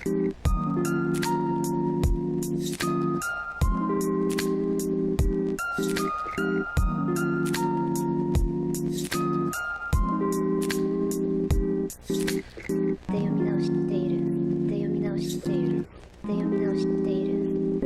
読み直しているで読み直しているで読み直している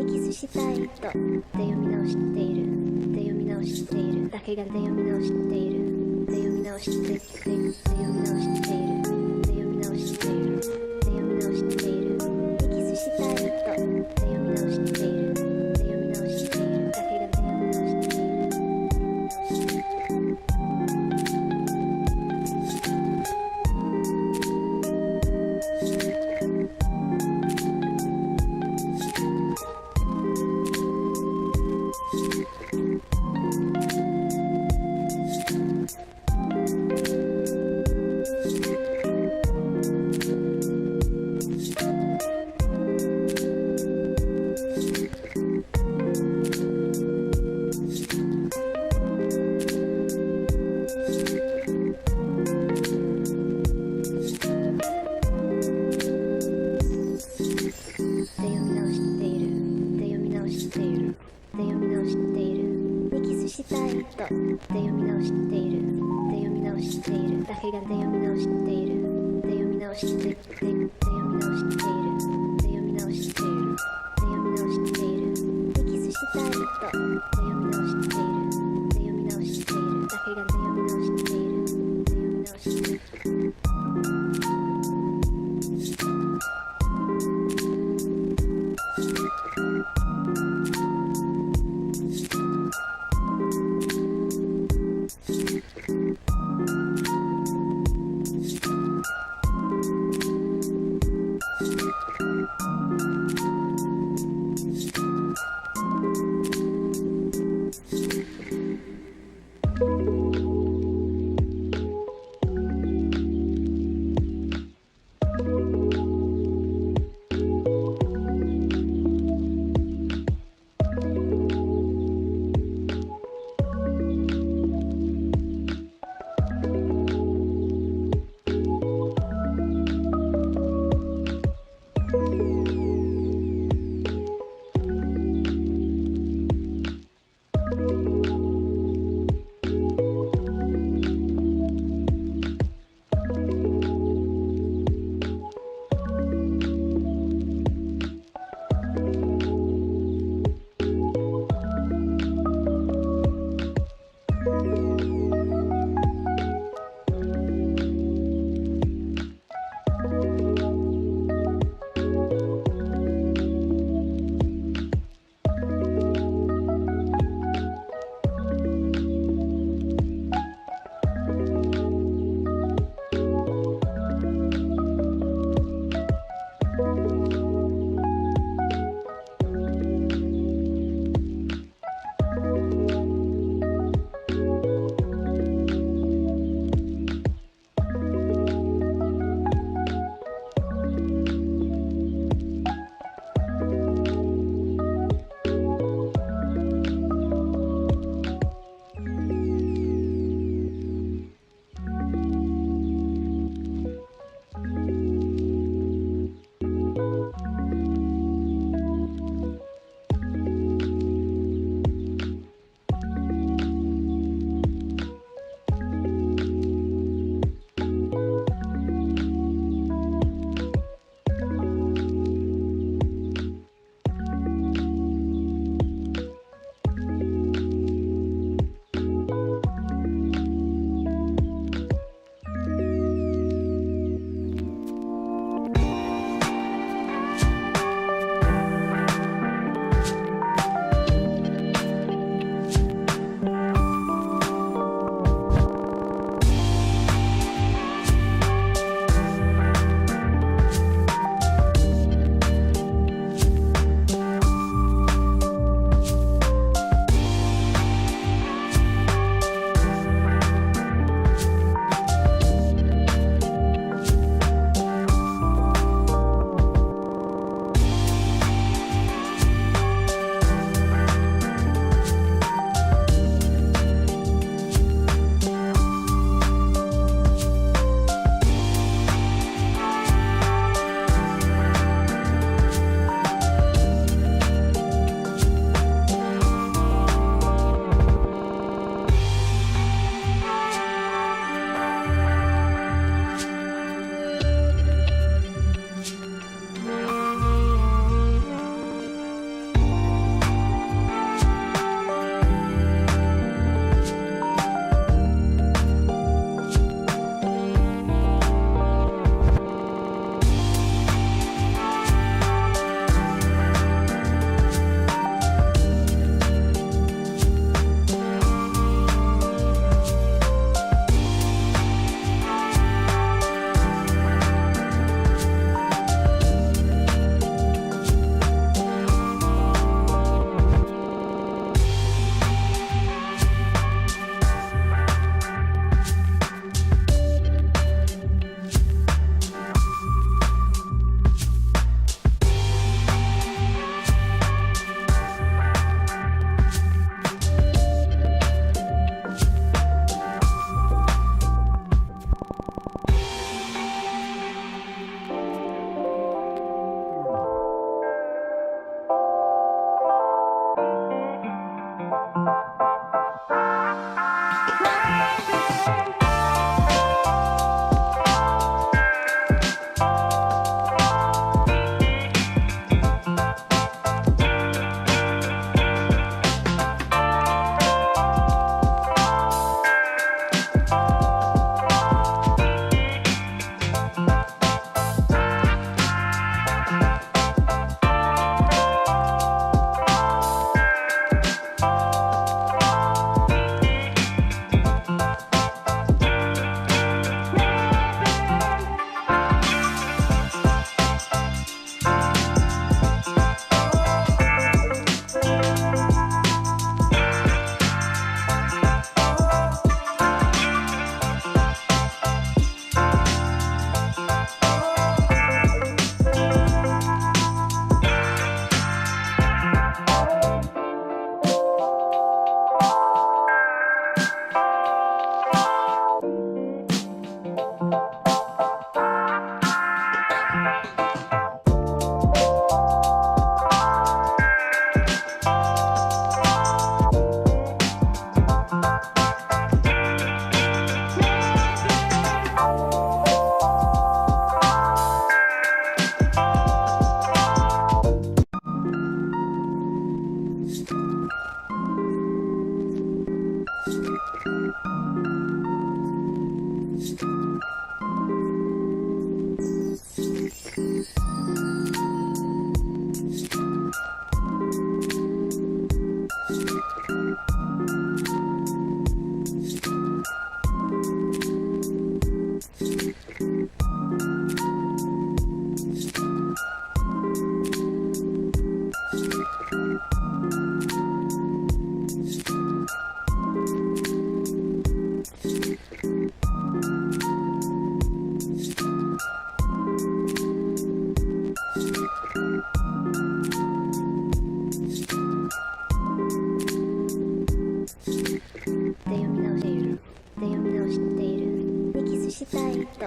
にキスしたいとで読み直しているで読み直しているだけがで読み直しているで読み直しているで読み直しているで読み直しているで読み直しているにキスしたいとで読み直しているで読み直しているだけがで読み直しているしたいとで読み直しているで読み直しているだけがで読み直しているで読み直しているで読み直しているで読み直しているで読み直しているでキスしたいとで読み直しているで読み直しているだけがで読み直しているで読み直している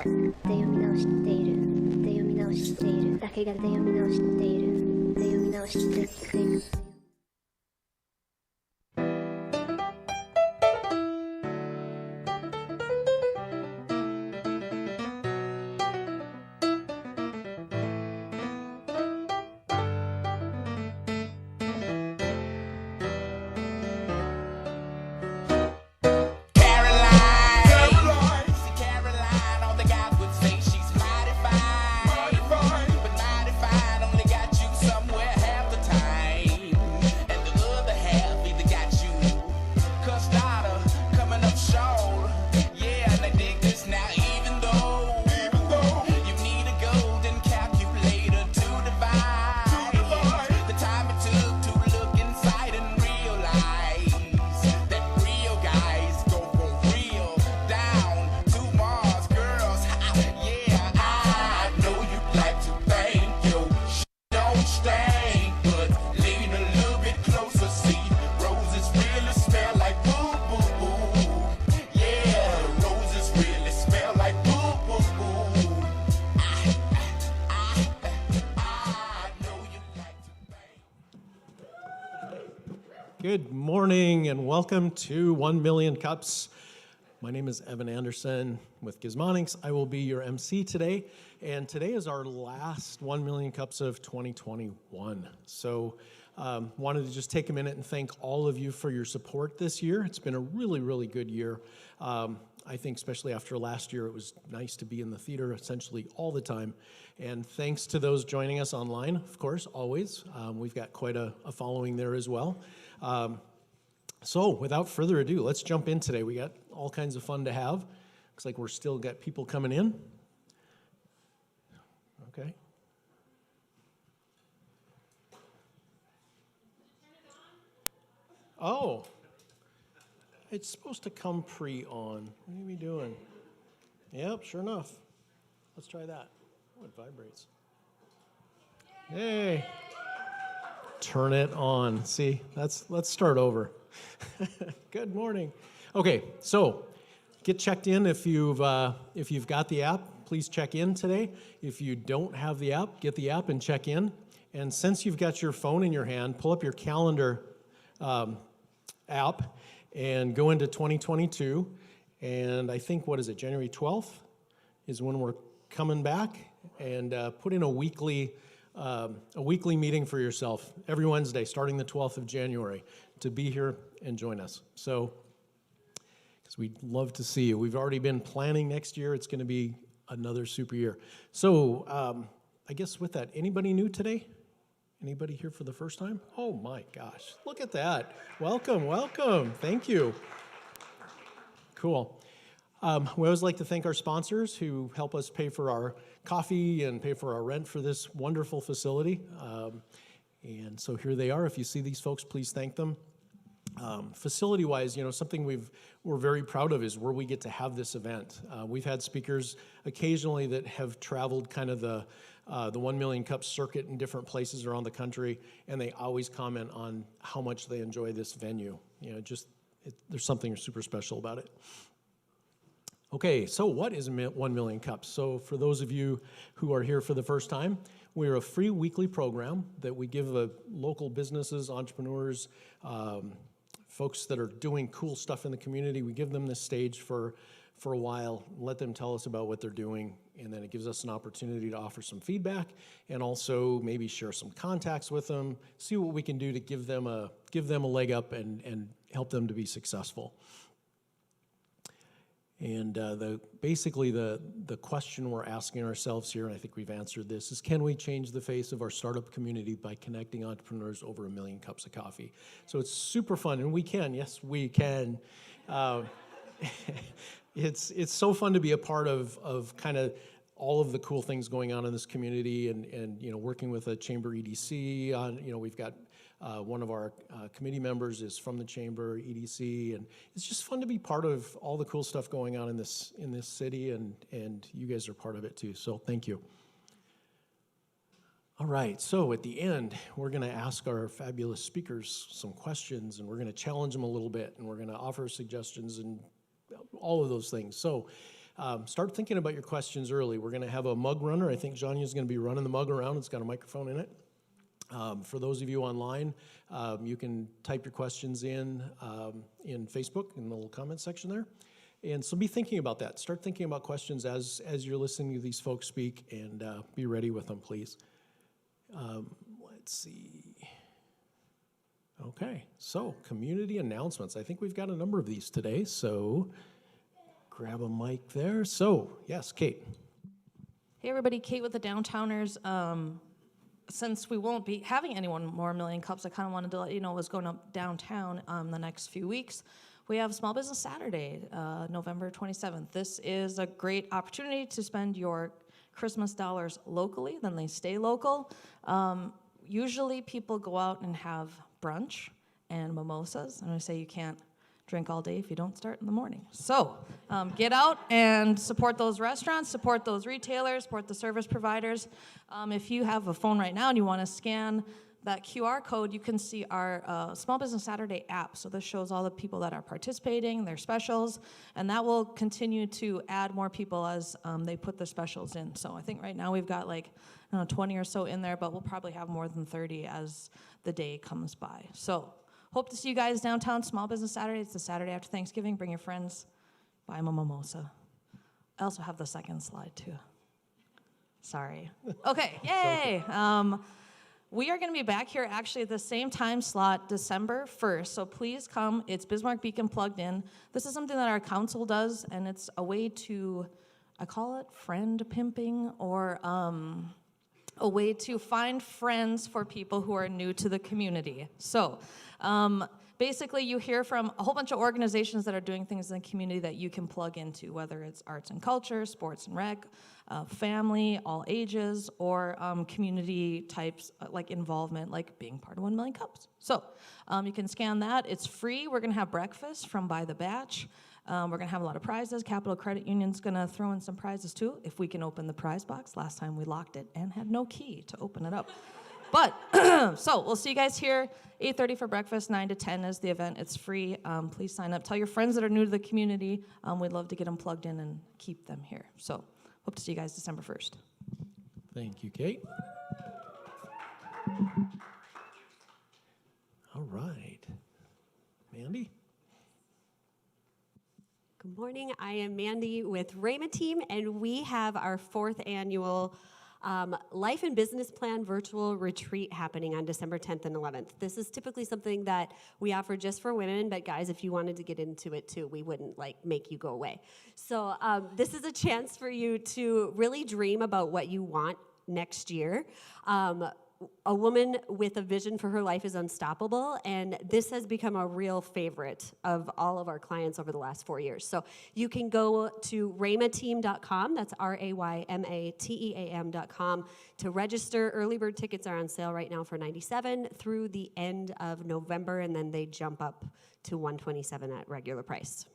で読み直しているで読み直しているだけがで読み直しているで読み直していくGood morning and welcome to 1 Million Cups. My name is Evan Anderson with Gizmonix. I will be your MC today, and today is our last 1 Million Cups of 2021. So wanted to just take a minute and thank all of you for your support this year. It's been a really, really good year. I think especially after last year, it was nice to be in the theater essentially all the time. And thanks to those joining us online, of course, always. We've got quite a following there as well. So without further ado, let's jump in today. We got all kinds of fun to have. Looks like we're still got people coming in. Okay. Oh, it's supposed to come pre-on. What are we doing? Yep, sure enough. Let's try that. Oh, it vibrates. Hey. Turn it on. See, let's start over. Good morning. Okay, so get checked in if you've got the app. Please check in today. If you don't have the app, get the app and check in. And since you've got your phone in your hand, pull up your calendar app and go into 2022. And I think, what is it, January 12th is when we're coming back, and put in a weekly meeting for yourself every Wednesday, starting the 12th of January, to be here and join us. So, because we'd love to see you. We've already been planning next year. It's going to be another super year. So, I guess with that, anybody new today? Anybody here for the first time? Oh my gosh, look at that. Welcome, welcome. Thank you. Cool. We always like to thank our sponsors who help us pay for our coffee and pay for our rent for this wonderful facility. And so here they are. If you see these folks, please thank them. Facility-wise, something we're very proud of is where we get to have this event. We've had speakers occasionally that have traveled kind of the 1 Million Cup circuit in different places around the country, and they always comment on how much they enjoy this venue. There's something super special about it. Okay, so what is 1 Million Cups? So for those of you who are here for the first time, we're a free weekly program that we give local businesses, entrepreneurs, folks that are doing cool stuff in the community. We give them this stage for a while, let them tell us about what they're doing, and then it gives us an opportunity to offer some feedback and also maybe share some contacts with them, see what we can do to give them a leg up and help them to be successful. And basically the question we're asking ourselves here, and I think we've answered this, is can we change the face of our startup community by connecting entrepreneurs over 1 million cups of coffee? So it's super fun, and we can. Yes, we can. It's so fun to be a part of kind of all of the cool things going on in this community, and working with a chamber EDC on, we've got one of our committee members is from the chamber EDC, and it's just fun to be part of all the cool stuff going on in this city, and you guys are part of it too. So thank you. All right, so at the end, we're going to ask our fabulous speakers some questions, and we're going to challenge them a little bit, and we're going to offer suggestions and all of those things. So Start thinking about your questions early. We're going to have a mug runner. I think Jania's going to be running the mug around. It's got a microphone in it. For those of you online, you can type your questions in Facebook in the little comment section there. And so be thinking about that. Start thinking about questions as you're listening to these folks speak, and be ready with them, please. Let's see. Okay, so community announcements. I think we've got a number of these today, so grab a mic there. So, yes, Kate. Hey everybody, Kate with the Downtowners. Since we won't be having any more Million Cups, I kind of wanted to let you know what's going up downtown the next few weeks. We have Small Business Saturday, November 27th. This is a great opportunity to spend your Christmas dollars locally, then they stay local. Usually people go out and have brunch and mimosas, and I say you can't drink all day if you don't start in the morning. So get out and support those restaurants, support those retailers, support the service providers. If you have a phone right now and you want to scan that QR code, you can see our Small Business Saturday app. So this shows all the people that are participating, their specials, and that will continue to add more people as they put the specials in. So I think right now we've got like 20 or so in there, but we'll probably have more than 30 as the day comes by. So hope to see you guys downtown, Small Business Saturday. It's the Saturday after Thanksgiving. Bring your friends, buy them a mimosa. I also have the second slide too. Sorry. Okay, yay! We are going to be back here actually at the same time slot, December 1st, so please come. It's Bismarck Beacon Plugged In. This is something that our council does, and it's a way to, I call it friend pimping, or a way to find friends for people who are new to the community. So basically you hear from a whole bunch of organizations that are doing things in the community that you can plug into, whether it's arts and culture, sports and rec, family, all ages, or community types like involvement, like being part of 1 Million Cups. So you can scan that. It's free. We're going to have breakfast from By the Batch. We're going to have a lot of prizes. Capital Credit Union's going to throw in some prizes too, if we can open the prize box. Last time we locked it and had no key to open it up. But, so we'll see you guys here, 8:30 for breakfast, 9 to 10 is the event. It's free. Please sign up. Tell your friends that are new to the community. We'd love to get them plugged in and keep them here. So hope to see you guys December 1st. Thank you, Kate. All right. Mandy? Good morning. I am Mandy with Rama Team, and we have our 4th annual Life and Business Plan virtual retreat happening on December 10th and 11th. This is typically something that we offer just for women, but guys, if you wanted to get into it too, we wouldn't make you go away. So this is a chance for you to really dream about what you want next year. A woman with a vision for her life is unstoppable, and this has become a real favorite of all of our clients over the last 4 years. So you can go to raymateam.com, that's RAYMATEAM.com, to register. Early bird tickets are on sale right now for $97 through the end of November, and then they jump up to $127 at regular price.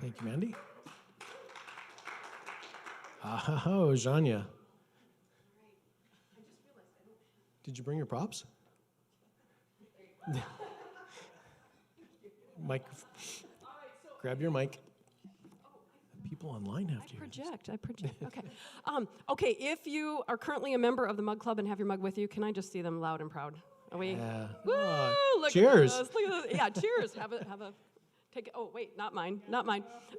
Thank you, Mandy. Oh, Janya. Did you bring your props? Mic. Grab your mic. People online have to hear this. I project. Okay. Okay, if you are currently a member of the Mug Club and have your mug with you, can I just see them loud and proud? Are we? Yeah. Woo! Look Cheers. At this. Look at this. Yeah, cheers. Have a, take it. Oh, wait, not mine.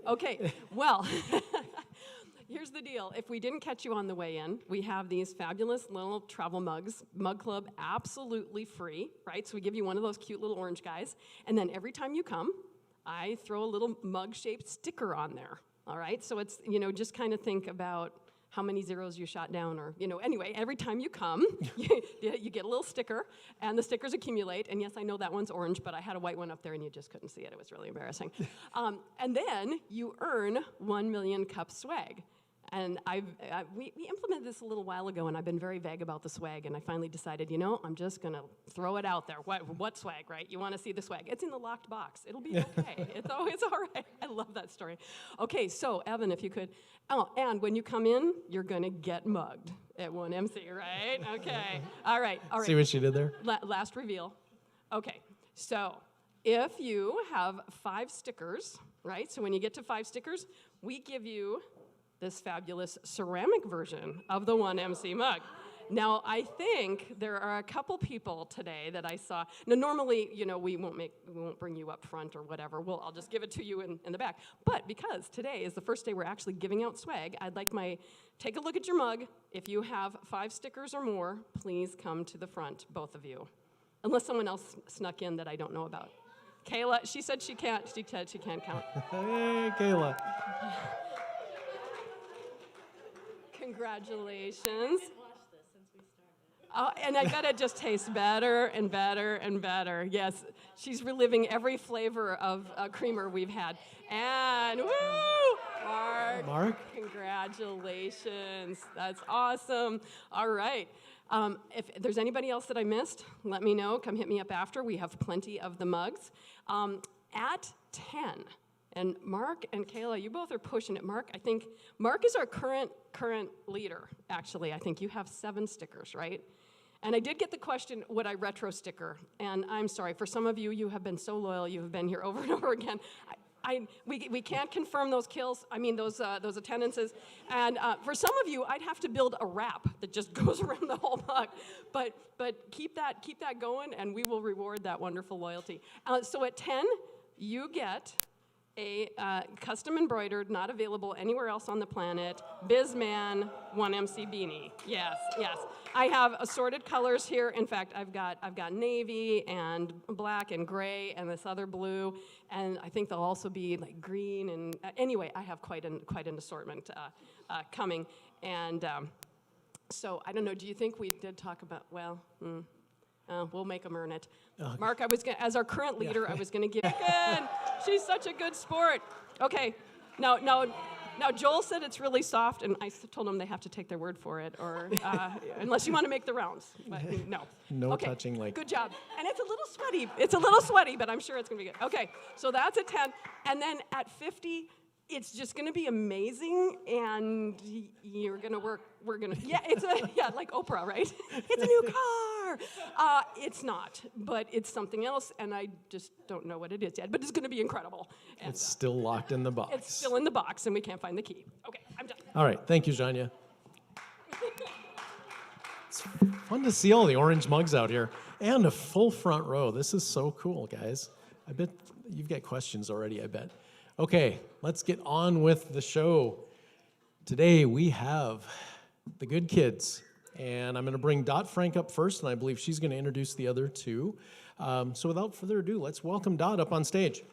Okay, well, here's the deal. If we didn't catch you on the way in, we have these fabulous little travel mugs. Mug Club, absolutely free, right? So we give you one of those cute little orange guys. And then every time you come, I throw a little mug-shaped sticker on there, all right? So it's, just kind of think about how many zeros you shot down, or, anyway, every time you come, you get a little sticker, and the stickers accumulate. And yes, I know that one's orange, but I had a white one up there, and you just couldn't see it. It was really embarrassing. And then you earn 1 Million Cup swag. And we implemented this a little while ago, and I've been very vague about the swag, and I finally decided, I'm just going to throw it out there. What swag, right? You want to see the swag. It's in the locked box. It'll be okay. It's all right. I love that story. Okay, so, Evan, if you could. Oh, and when you come in, you're going to get mugged at 1MC, right? Okay. All right. See what she did there? Last reveal. Okay, so if you have 5 stickers, right? So when you get to 5 stickers, we give you this fabulous ceramic version of the 1MC mug. Now, I think there are a couple people today that I saw. Now, normally, we won't bring you up front or whatever. I'll just give it to you in the back. But because today is the first day we're actually giving out swag, I'd like take a look at your mug. If you have 5 stickers or more, please come to the front, both of you. Unless someone else snuck in that I don't know about. Kayla, she said she can't count. Hey, Kayla. Congratulations. Oh, and I bet it just tastes better and better and better. Yes, she's reliving every flavor of creamer we've had. And woo, Mark, congratulations. That's awesome. All right. If there's anybody else that I missed, let me know. Come hit me up after. We have plenty of the mugs. At 10, and Mark and Kayla, you both are pushing it. Mark, I think Mark is our current leader, actually. I think you have 7 stickers, right? And I did get the question, would I retro sticker? And I'm sorry, for some of you, you have been so loyal. You have been here over and over again. We can't confirm those kills, those attendances. And for some of you, I'd have to build a wrap that just goes around the whole mug. But keep that going, and we will reward that wonderful loyalty. So at 10, you get a custom embroidered, not available anywhere else on the planet, Bizman 1MC beanie. Yes. I have assorted colors here. In fact, I've got navy and black and gray and this other blue, and I think there'll also be like green. And anyway, I have quite an assortment coming. And so I don't know. Do you think we did talk about? Well. We'll make them earn it. Okay. Mark, as our current leader, I was going to give. Good. She's such a good sport. Okay. Now, Joel said it's really soft, and I told them they have to take their word for it, or unless you want to make the rounds. But no. No touching like. Good job. And it's a little sweaty, but I'm sure it's going to be good. Okay. So that's at 10, and then at 50. It's just going to be amazing, and you're going to work. We're going to, like Oprah, right? It's a new car. It's not, but it's something else, and I just don't know what it is yet, but it's going to be incredible. And, it's still locked in the box. It's still in the box, and we can't find the key. Okay, I'm done. All right, thank you, Janya. It's fun to see all the orange mugs out here, and a full front row. This is so cool, guys. I bet you've got questions already, I bet. Okay, let's get on with the show. Today we have the good kids, and I'm going to bring Dot Frank up first, and I believe she's going to introduce the other two. So without further ado, let's welcome Dot up on stage.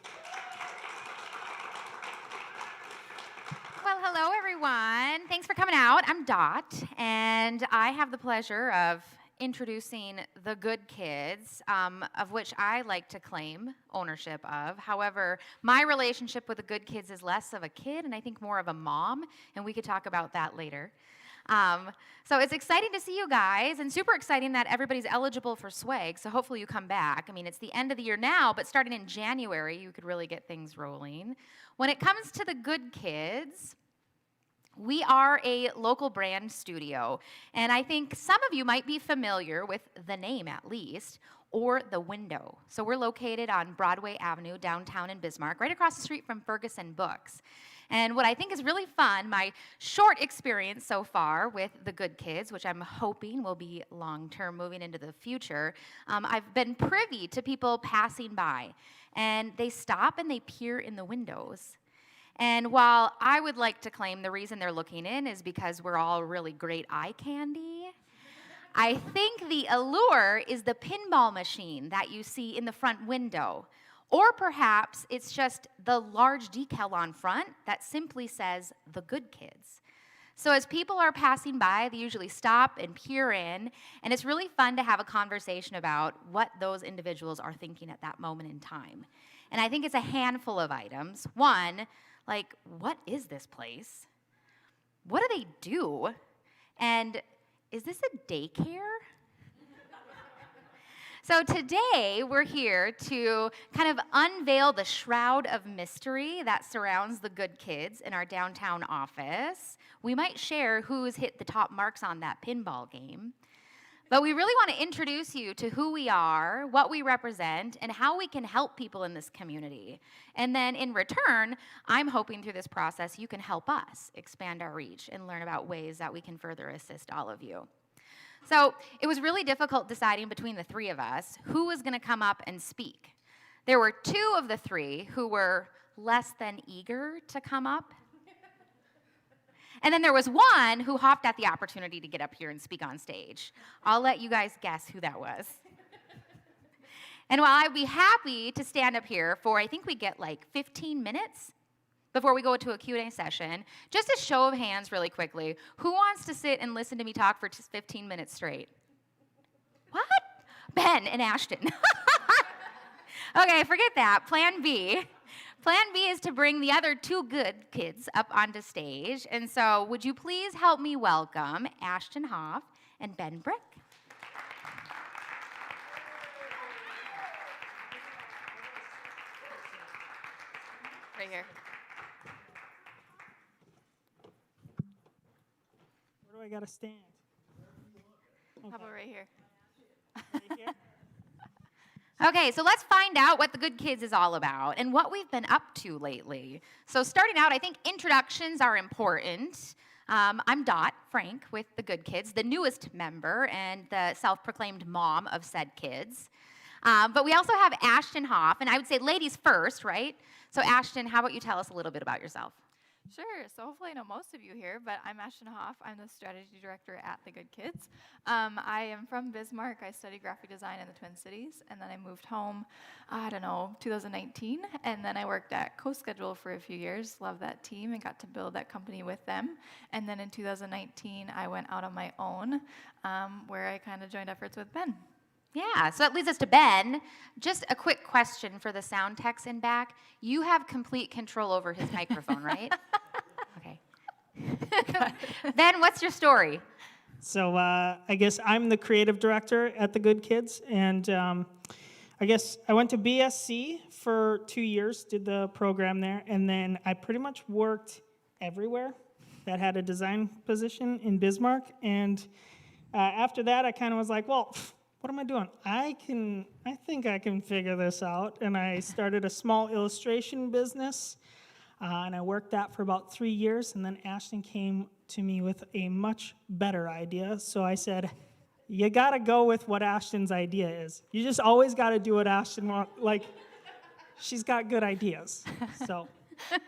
Well, hello everyone. Thanks for coming out. I'm Dot, and I have the pleasure of introducing the good kids, of which I like to claim ownership of. However, my relationship with the good kids is less of a kid and I think more of a mom, and we could talk about that later. So it's exciting to see you guys, and super exciting that everybody's eligible for swag, so hopefully you come back. I mean, it's the end of the year now, but starting in January, you could really get things rolling. When it comes to the good kids, we are a local brand studio, and I think some of you might be familiar with the name at least, or the window. So we're located on Broadway Avenue, downtown in Bismarck, right across the street from Ferguson Books. And what I think is really fun, my short experience so far with the good kids, which I'm hoping will be long-term moving into the future, I've been privy to people passing by, and they stop and they peer in the windows. And while I would like to claim the reason they're looking in is because we're all really great eye candy, I think the allure is the pinball machine that you see in the front window. Or perhaps it's just the large decal on front that simply says, the good kids. So as people are passing by, they usually stop and peer in, and it's really fun to have a conversation about what those individuals are thinking at that moment in time. And I think it's a handful of items. One, like, what is this place? What do they do? And is this a daycare? So today, we're here to kind of unveil the shroud of mystery that surrounds the good kids in our downtown office. We might share who's hit the top marks on that pinball game. But we really want to introduce you to who we are, what we represent, and how we can help people in this community. And then in return, I'm hoping through this process you can help us expand our reach and learn about ways that we can further assist all of you. So it was really difficult deciding between the three of us who was going to come up and speak. There were two of the three who were less than eager to come up. And then there was one who hopped at the opportunity to get up here and speak on stage. I'll let you guys guess who that was. And while I'd be happy to stand up here for, I think we get like 15 minutes before we go to a Q&A session, just a show of hands really quickly, who wants to sit and listen to me talk for just 15 minutes straight? What? Ben and Ashton. Okay, forget that. Plan B. Plan B is to bring the other two good kids up onto stage. And so would you please help me welcome Ashton Hauff and Ben Brick? Right here. Where do I gotta stand? How about right here? Right here? Okay, so let's find out what the Good Kids is all about and what we've been up to lately. So starting out, I think introductions are important. I'm Dot Frank with the Good Kids, the newest member and the self-proclaimed mom of said kids. But we also have Ashton Hauff, and I would say ladies first, right? So Ashton, how about you tell us a little bit about yourself? Sure. So hopefully I know most of you here, but I'm Ashton Hauff. I'm the strategy director at the Good Kids. I am from Bismarck. I studied graphic design in the Twin Cities, and then I moved home, 2019, and then I worked at CoSchedule for a few years. Loved that team and got to build that company with them. And then in 2019, I went out on my own, where I kind of joined efforts with Ben. Yeah, so that leads us to Ben. Just a quick question for the sound techs in back. You have complete control over his microphone, right? Okay. Ben, what's your story? So I guess I'm the creative director at the Good Kids, and I guess I went to BSC for 2 years, did the program there, and then I pretty much worked everywhere that had a design position in Bismarck. And after that, I kind of was like, well, what am I doing? I think I can figure this out. And I started a small illustration business, and I worked that for about 3 years. And then Ashton came to me with a much better idea. So I said, you got to go with what Ashton's idea is. You just always got to do what Ashton wants. Like, she's got good ideas. So. Oh,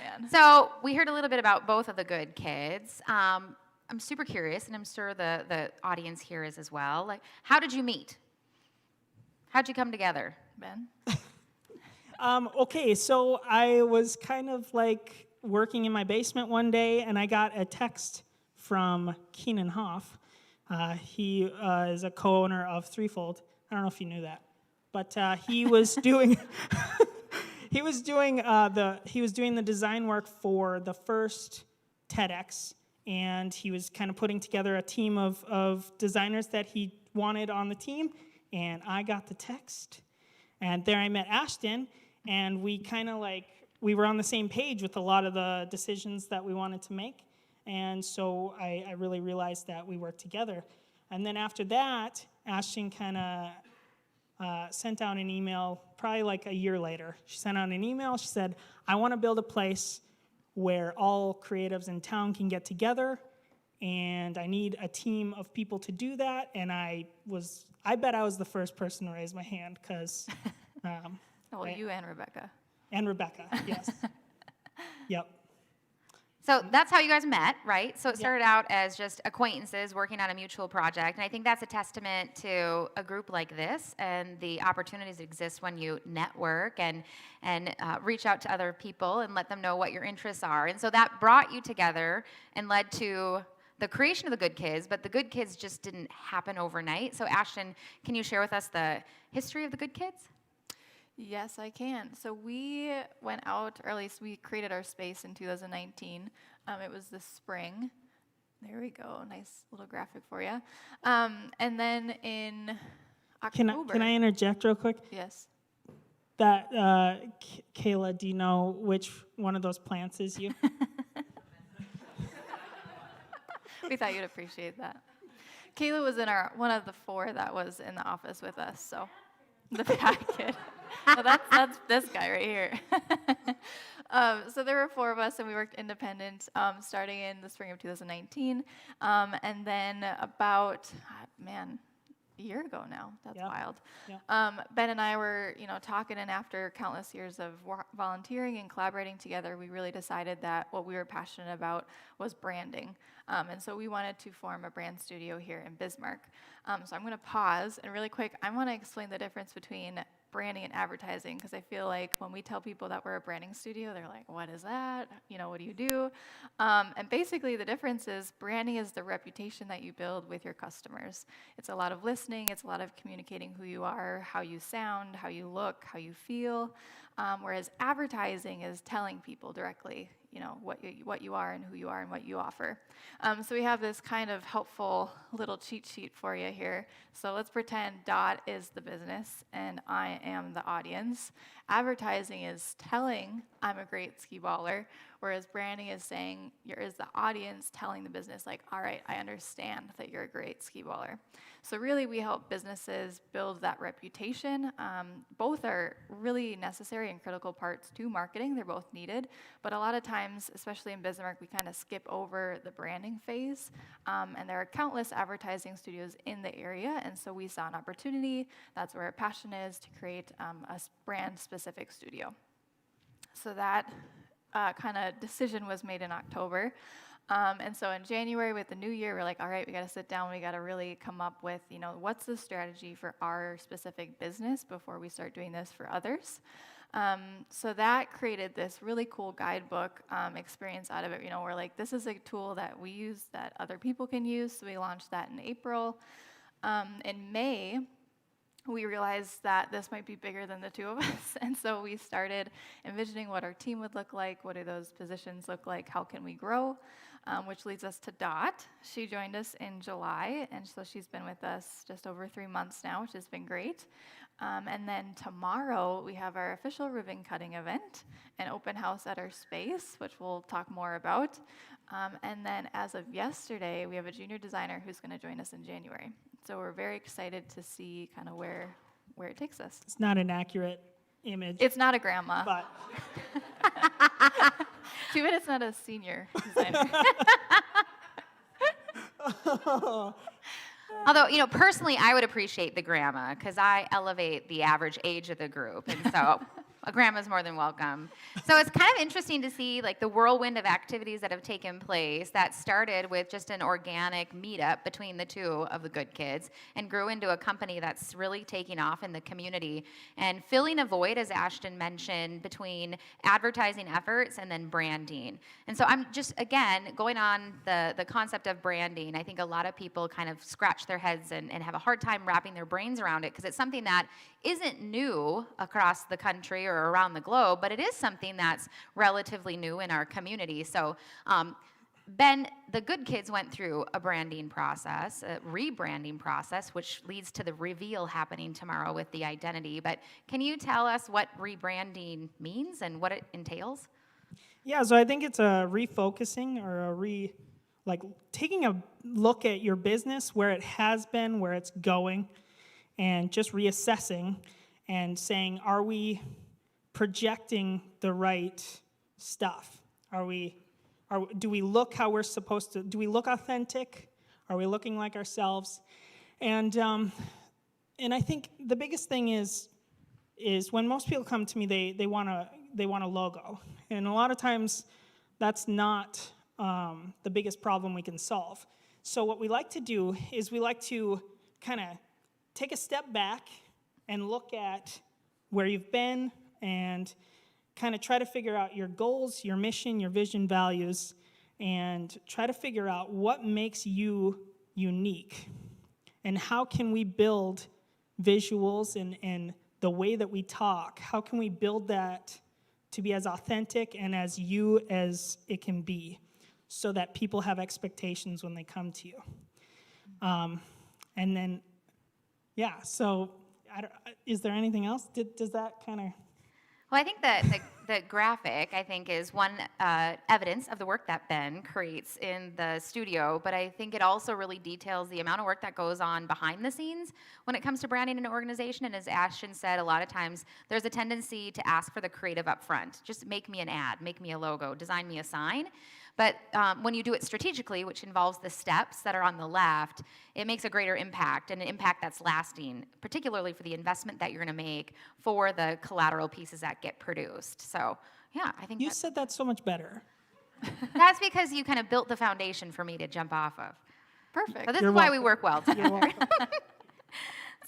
man. So we heard a little bit about both of the Good Kids. I'm super curious, and I'm sure the audience here is as well. Like, how did you meet? How'd you come together? Ben? Okay, so I was kind of like working in my basement one day, and I got a text from Keenan Hauff. He is a co-owner of Threefold. I don't know if you knew that, but he was doing he was doing the design work for the first TEDx. And he was kind of putting together a team of designers that he wanted on the team. And I got the text. And there I met Ashton. And we kind of we were on the same page with a lot of the decisions that we wanted to make. And so I really realized that we worked together. And then after that, Ashton kind of sent out an email, probably like a year later. She sent out an email. She said, I want to build a place where all creatives in town can get together, and I need a team of people to do that. And I bet I was the first person to raise my hand, because... You and Rebecca. And Rebecca, yes. Yep. So that's how you guys met, right? So it started out as just acquaintances working on a mutual project. And I think that's a testament to a group like this and the opportunities that exist when you network and reach out to other people and let them know what your interests are. And so that brought you together and led to the creation of the Good Kids, but the Good Kids just didn't happen overnight. So Ashton, can you share with us the history of the Good Kids? Yes, I can. So we went out, or at least we created our space in 2019. It was the spring. There we go. Nice little graphic for you. And then in October. Can I interject real quick? Yes. That, Kayla, do you know which one of those plants is you? We thought you'd appreciate that. Kayla was in one of the 4 that was in the office with us, so the fat kid. So that's this guy right here. So there were 4 of us, and we worked independent starting in the spring of 2019. And then about, a year ago now. That's wild. Yeah. Ben and I were, talking, and after countless years of volunteering and collaborating together, we really decided that what we were passionate about was branding. And so we wanted to form a brand studio here in Bismarck. So I'm going to pause, and really quick, I want to explain the difference between branding and advertising, because I feel like when we tell people that we're a branding studio, they're like, what is that? What do you do? And basically the difference is branding is the reputation that you build with your customers. It's a lot of listening, it's a lot of communicating who you are, how you sound, how you look, how you feel, whereas advertising is telling people directly, what you are and who you are and what you offer. So we have this kind of helpful little cheat sheet for you here. So let's pretend Dot is the business and I am the audience. Advertising is telling I'm a great skee baller, whereas branding is saying is the audience telling the business, like, all right, I understand that you're a great skee baller. So really we help businesses build that reputation. Both are really necessary and critical parts to marketing. They're both needed, but a lot of times, especially in Bismarck, we kind of skip over the branding phase. And there are countless advertising studios in the area, and so we saw an opportunity. That's where our passion is, to create a brand-specific studio. So that kind of decision was made in October. And so in January with the new year, we're like, all right, we got to sit down. We got to really come up with, what's the strategy for our specific business before we start doing this for others. So that created this really cool guidebook experience out of it. We're like, this is a tool that we use that other people can use. So we launched that in April. In May, we realized that this might be bigger than the 2 of us. And so we started envisioning what our team would look like. What do those positions look like? How can we grow? Which leads us to Dot. She joined us in July, and so she's been with us just over 3 months now, which has been great. And then tomorrow, we have our official ribbon cutting event, an open house at our space, which we'll talk more about. And then as of yesterday, we have a junior designer who's going to join us in January. So we're very excited to see kind of where it takes us. It's not an accurate image. It's not a grandma. But Too bad it's not a senior designer. Although, personally, I would appreciate the grandma because I elevate the average age of the group. And so a grandma's more than welcome. So it's kind of interesting to see like the whirlwind of activities that have taken place that started with just an organic meetup between the 2 of the Good Kids and grew into a company that's really taking off in the community and filling a void, as Ashton mentioned, between advertising efforts and then branding. And so I'm just, again, going on the concept of branding. I think a lot of people kind of scratch their heads and have a hard time wrapping their brains around it because it's something that isn't new across the country or around the globe, but it is something that's relatively new in our community. So Ben, the Good Kids went through a branding process, a rebranding process, which leads to the reveal happening tomorrow with the identity. But can you tell us what rebranding means and what it entails? yeah, so I think it's a refocusing or taking a look at your business, where it has been, where it's going, and just reassessing and saying, are we projecting the right stuff? Do we look how we're supposed to? Do we look authentic? Are we looking like ourselves? And I think the biggest thing is when most people come to me, they want a logo, and a lot of times that's not the biggest problem we can solve. So what we like to do is we like to kind of take a step back and look at where you've been and kind of try to figure out your goals, your mission, your vision, values, and try to figure out what makes you unique and how can we build visuals and the way that we talk. How can we build that to be as authentic and as you as it can be so that people have expectations when they come to you. And then, yeah, so is there anything else? Does that kind of... Well, I think that the graphic, I think, is one evidence of the work that Ben creates in the studio, but I think it also really details the amount of work that goes on behind the scenes when it comes to branding an organization. And as Ashton said, a lot of times there's a tendency to ask for the creative up front. Just make me an ad, make me a logo, design me a sign. But when you do it strategically, which involves the steps that are on the left, it makes a greater impact, and an impact that's lasting, particularly for the investment that you're going to make for the collateral pieces that get produced. So, yeah, I think You said that so much better. that's because you kind of built the foundation for me to jump off of. Perfect. So this You're is why we welcome. work well You're together. welcome.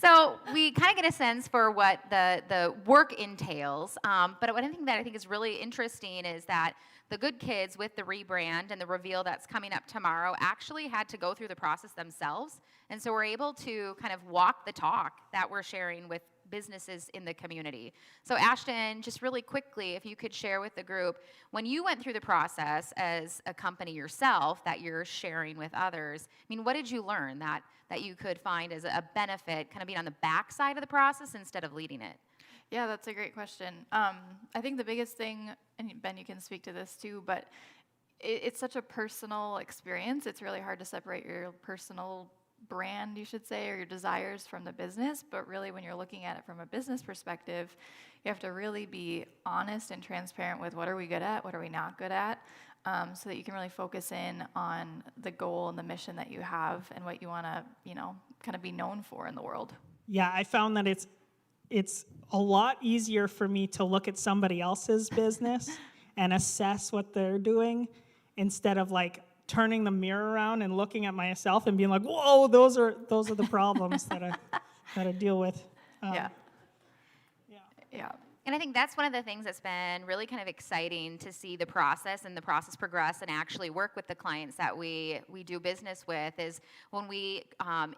So we kind of get a sense for what the work entails. But one thing that I think is really interesting is that the Good Kids, with the rebrand and the reveal that's coming up tomorrow, actually had to go through the process themselves. And so we're able to kind of walk the talk that we're sharing with businesses in the community. So Ashton, just really quickly, if you could share with the group, when you went through the process as a company yourself that you're sharing with others, I mean, what did you learn that you could find as a benefit, kind of being on the back side of the process instead of leading it? Yeah, that's a great question. I think the biggest thing, and Ben, you can speak to this too, but it's such a personal experience. It's really hard to separate your personal brand, you should say, or your desires from the business. But really, when you're looking at it from a business perspective, you have to really be honest and transparent with what are we good at, what are we not good at, so that you can really focus in on the goal and the mission that you have and what you want to, kind of be known for in the world. Yeah, I found that it's a lot easier for me to look at somebody else's business and assess what they're doing instead of like turning the mirror around and looking at myself and being like, "Whoa, those are the problems that I deal with." Yeah. Yeah. And I think that's one of the things that's been really kind of exciting to see the process progress and actually work with the clients that we do business with is when we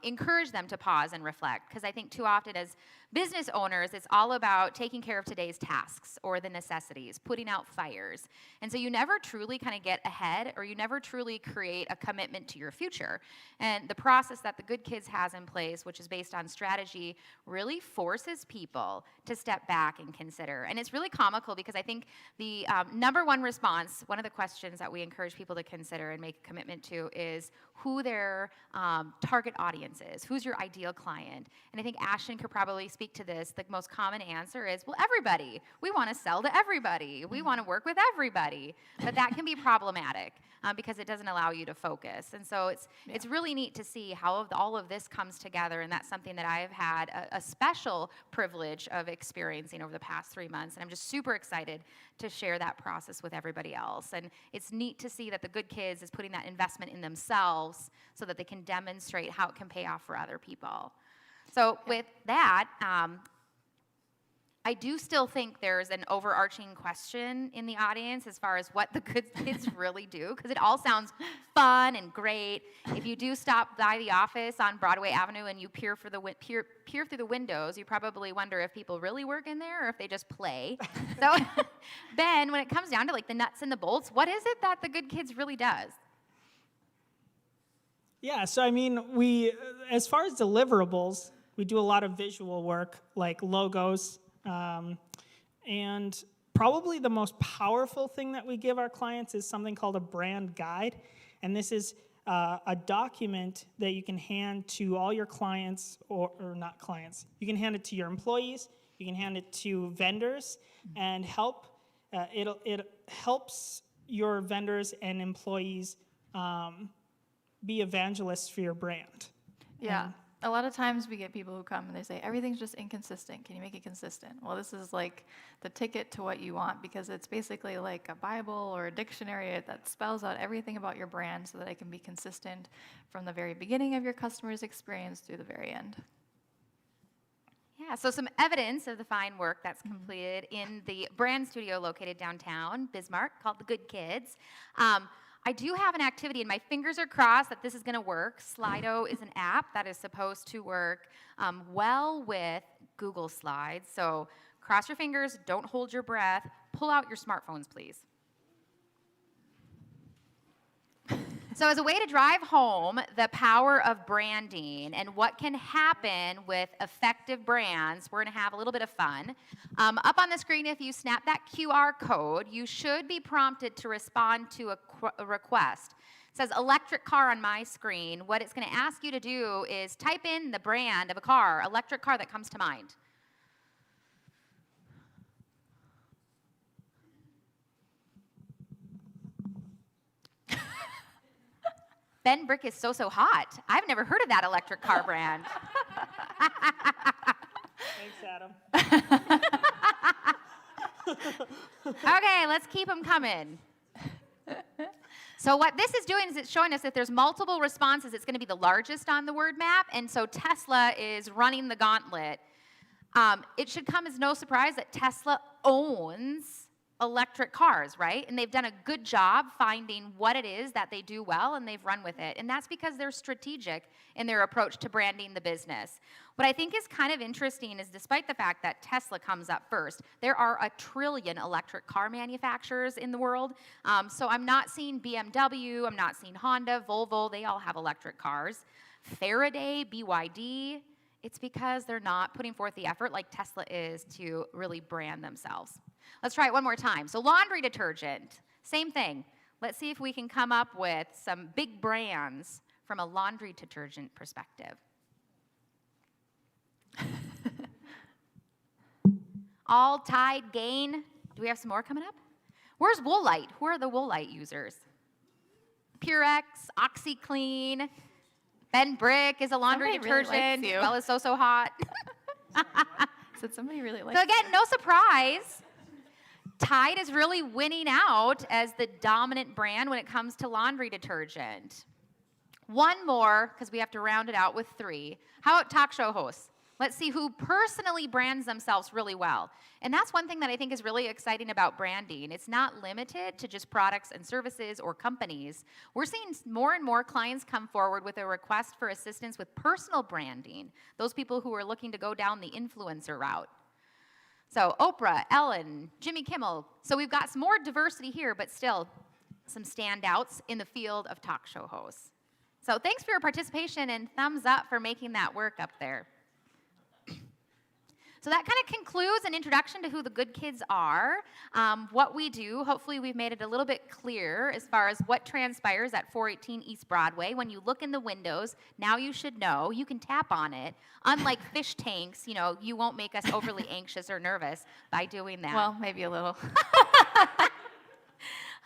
encourage them to pause and reflect. Because I think too often as business owners, it's all about taking care of today's tasks or the necessities, putting out fires. And so you never truly kind of get ahead, or you never truly create a commitment to your future. And the process that the Good Kids has in place, which is based on strategy, really forces people to step back and consider. And it's really comical because I think the number one response, one of the questions that we encourage people to consider and make a commitment to is who their target audience is, who's your ideal client. And I think Ashton could probably speak to this. The most common answer is, well, everybody. We want to sell to everybody. We want to work with everybody. But that can be problematic because it doesn't allow you to focus. And so it's really neat to see how all of this comes together, and that's something that I've had a special privilege of experiencing over the past 3 months, and I'm just super excited to share that process with everybody else. And it's neat to see that the Good Kids is putting that investment in themselves so that they can demonstrate how it can pay off for other people. So with that, I do still think there's an overarching question in the audience as far as what the Good Kids really do, because it all sounds fun and great. If you do stop by the office on Broadway Avenue and you peer through the windows, you probably wonder if people really work in there or if they just play. So, Ben, when it comes down to like the nuts and the bolts, what is it that the Good Kids really does? Yeah, so I mean, we, as far as deliverables, we do a lot of visual work like logos. And probably the most powerful thing that we give our clients is something called a brand guide. And this is a document that you can hand to all your clients, or not clients. You can hand it to your employees. You can hand it to vendors, and it helps your vendors and employees be evangelists for your brand. Yeah. A lot of times we get people who come and they say, everything's just inconsistent. Can you make it consistent? Well, this is like the ticket to what you want, because it's basically like a Bible or a dictionary that spells out everything about your brand so that it can be consistent from the very beginning of your customer's experience through the very end. Yeah, so some evidence of the fine work that's completed in the brand studio located downtown Bismarck called the Good Kids. I do have an activity, and my fingers are crossed that this is going to work. Slido is an app that is supposed to work well with Google Slides. So cross your fingers, don't hold your breath, pull out your smartphones, please. So as a way to drive home the power of branding and what can happen with effective brands, we're going to have a little bit of fun. Up on the screen, if you snap that QR code, you should be prompted to respond to a request. It says electric car on my screen. What it's going to ask you to do is type in the brand of a car, electric car that comes to mind. Ben Brick is so hot. I've never heard of that electric car brand. Thanks, Adam. Okay, let's keep them coming. So what this is doing is it's showing us if there's multiple responses, it's going to be the largest on the word map, and so Tesla is running the gauntlet. It should come as no surprise that Tesla owns electric cars, right? And they've done a good job finding what it is that they do well, and they've run with it. And that's because they're strategic in their approach to branding the business. What I think is kind of interesting is despite the fact that Tesla comes up first, there are 1 trillion electric car manufacturers in the world. So I'm not seeing BMW, I'm not seeing Honda, Volvo, they all have electric cars. Faraday, BYD, it's because they're not putting forth the effort like Tesla is to really brand themselves. Let's try it one more time. So laundry detergent, same thing. Let's see if we can come up with some big brands from a laundry detergent perspective. All Tide, Gain. Do we have some more coming up? Where's Woolite? Who are the Woolite users? Purex, OxyClean. Ben Brick is a laundry Somebody really detergent, likes you. as well as So Hot. So somebody really likes So again, no surprise. Tide is really winning out as the dominant brand when it comes to laundry detergent. One more, because we have to round it out with 3. How about talk show hosts? Let's see who personally brands themselves really well. And that's one thing that I think is really exciting about branding. It's not limited to just products and services or companies. We're seeing more and more clients come forward with a request for assistance with personal branding, those people who are looking to go down the influencer route. So Oprah, Ellen, Jimmy Kimmel. So we've got some more diversity here, but still some standouts in the field of talk show hosts. So thanks for your participation and thumbs up for making that work up there. So that kind of concludes an introduction to who the Good Kids are, what we do. Hopefully we've made it a little bit clear as far as what transpires at 418 East Broadway. When you look in the windows, now you should know, you can tap on it. Unlike fish tanks, you know, you won't make us overly anxious or nervous by doing that. Well, maybe a little.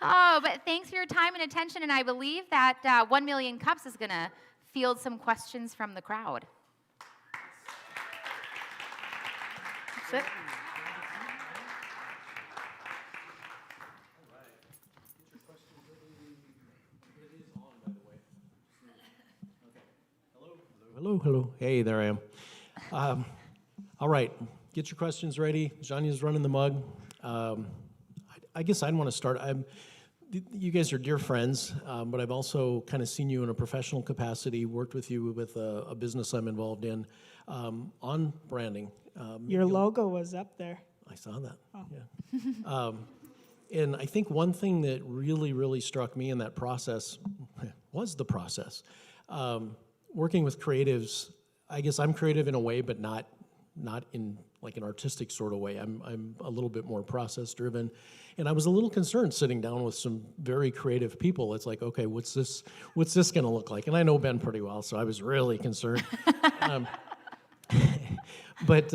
Oh, but thanks for your time and attention, and I believe that 1 Million Cups is going to field some questions from the crowd. That's it. Hello. Hey, there I am. All right, get your questions ready. Jania's running the mug. I guess I'd want to start. You guys are dear friends, but I've also kind of seen you in a professional capacity, worked with you with a business I'm involved in on branding. Your logo was up there. I saw that. Oh. Yeah. And I think one thing that really struck me in that process was the process. Working with creatives, I guess I'm creative in a way, but not in like an artistic sort of way. I'm a little bit more process driven, and I was a little concerned sitting down with some very creative people. It's like, okay, what's this going to look like? And I know Ben pretty well, so I was really concerned. But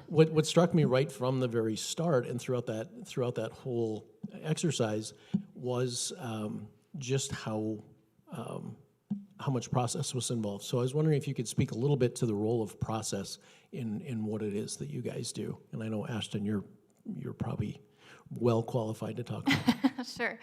what struck me right from the very start and throughout that whole exercise was just how much process was involved. So I was wondering if you could speak a little bit to the role of process in what it is that you guys do. And I know, Ashton, you're probably well qualified to talk about. Sure.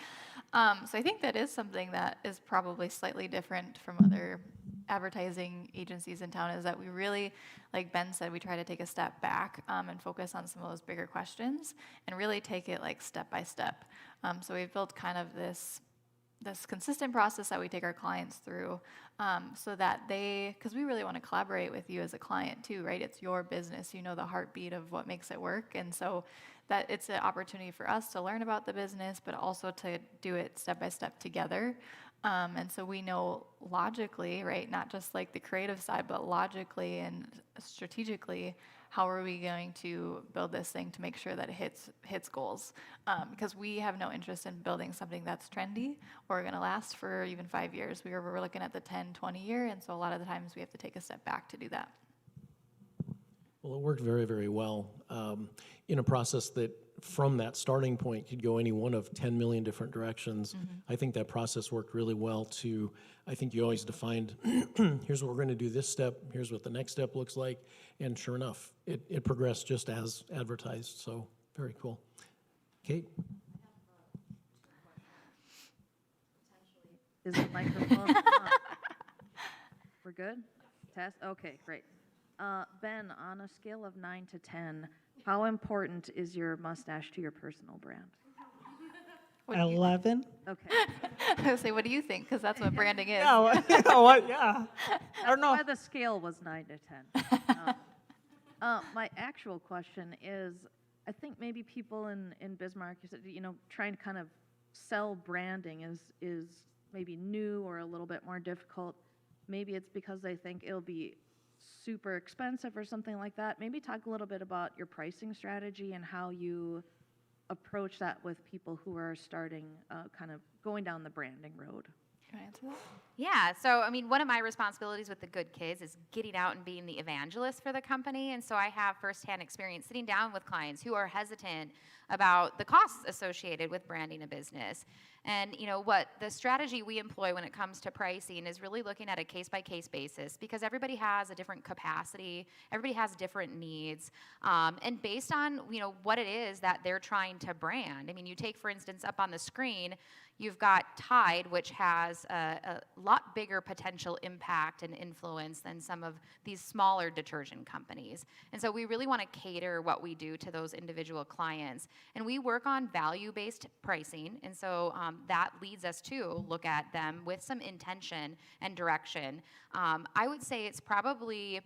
So I think that is something that is probably slightly different from other advertising agencies in town, is that we really, like Ben said, we try to take a step back and focus on some of those bigger questions and really take it like step by step. So we've built kind of this consistent process that we take our clients through so that because we really want to collaborate with you as a client too, right? It's your business, you know the heartbeat of what makes it work. And so that it's an opportunity for us to learn about the business, but also to do it step by step together. And so we know logically, right, not just like the creative side, but logically and strategically, how are we going to build this thing to make sure that it hits goals? Because we have no interest in building something that's trendy or going to last for even 5 years. We're looking at the 10, 20 year, and so a lot of the times we have to take a step back to do that. Well, it worked very, very well in a process that from that starting point could go any one of 10 million different directions. I think that process worked really well I think you always defined, here's what we're going to do this step, here's what the next step looks like, and sure enough, it progressed just as advertised, so very cool. Kate? Is the microphone on? We're good? Test? Okay, great. Ben, on a scale of 9 to 10, how important is your mustache to your personal brand? 11. Okay. I was going to say, what do you think? Because that's what branding is. Yeah, yeah. I don't know. Why the scale was 9 to 10. My actual question is, I think maybe people in Bismarck, trying to kind of sell branding is maybe new or a little bit more difficult. Maybe it's because they think it'll be super expensive or something like that. Maybe talk a little bit about your pricing strategy and how you approach that with people who are starting, kind of going down the branding road. Can I answer that? Yeah, so I mean, one of my responsibilities with the Good Kids is getting out and being the evangelist for the company. And so I have firsthand experience sitting down with clients who are hesitant about the costs associated with branding a business. And what the strategy we employ when it comes to pricing is really looking at a case-by-case basis, because everybody has a different capacity, everybody has different needs, and based on what it is that they're trying to brand. I mean, you take, for instance, up on the screen, you've got Tide, which has a lot bigger potential impact and influence than some of these smaller detergent companies. And so we really want to cater what we do to those individual clients. And we work on value-based pricing. And so that leads us to look at them with some intention and direction. I would say it's probably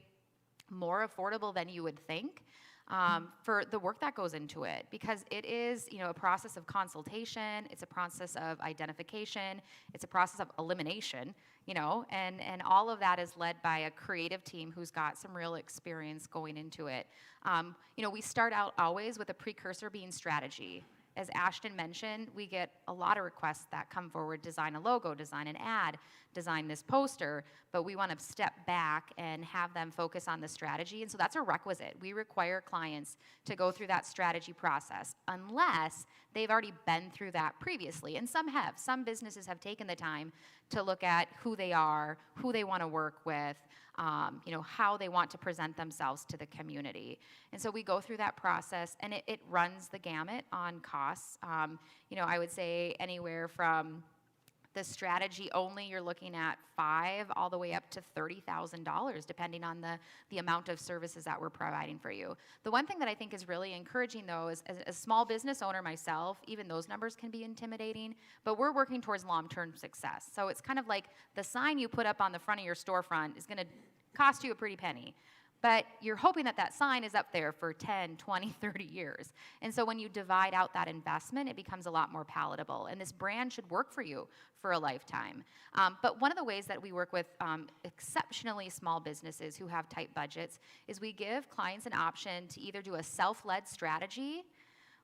more affordable than you would think. For the work that goes into it, because it is, a process of consultation, it's a process of identification, it's a process of elimination, and all of that is led by a creative team who's got some real experience going into it. We start out always with a precursor being strategy. As Ashton mentioned, we get a lot of requests that come forward, design a logo, design an ad, design this poster, but we want to step back and have them focus on the strategy. And so that's a requisite. We require clients to go through that strategy process unless they've already been through that previously. And some have. Some businesses have taken the time to look at who they are, who they want to work with, how they want to present themselves to the community. And so we go through that process, and it runs the gamut on costs. I would say anywhere from the strategy only, you're looking at $5,000 all the way up to $30,000, depending on the amount of services that we're providing for you. The one thing that I think is really encouraging, though, is as a small business owner myself, even those numbers can be intimidating, but we're working towards long-term success. So it's kind of like the sign you put up on the front of your storefront is going to cost you a pretty penny. But you're hoping that that sign is up there for 10, 20, 30 years. And so when you divide out that investment, it becomes a lot more palatable. And this brand should work for you for a lifetime. But one of the ways that we work with exceptionally small businesses who have tight budgets is we give clients an option to either do a self-led strategy,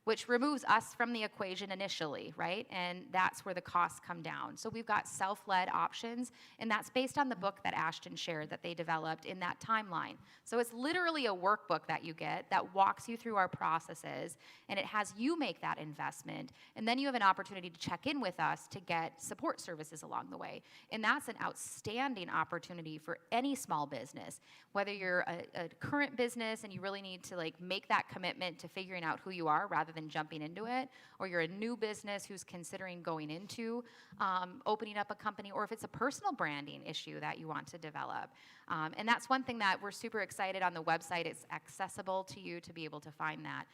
which removes us from the equation initially, right? And that's where the costs come down. So we've got self-led options, and that's based on the book that Ashton shared that they developed in that timeline. So it's literally a workbook that you get that walks you through our processes, and it has you make that investment, and then you have an opportunity to check in with us to get support services along the way. And that's an outstanding opportunity for any small business, whether you're a current business and you really need to make that commitment to figuring out who you are rather than jumping into it, or you're a new business who's considering going into opening up a company, or if it's a personal branding issue that you want to develop. And that's one thing that we're super excited on the website. It's accessible to you to be able to find that.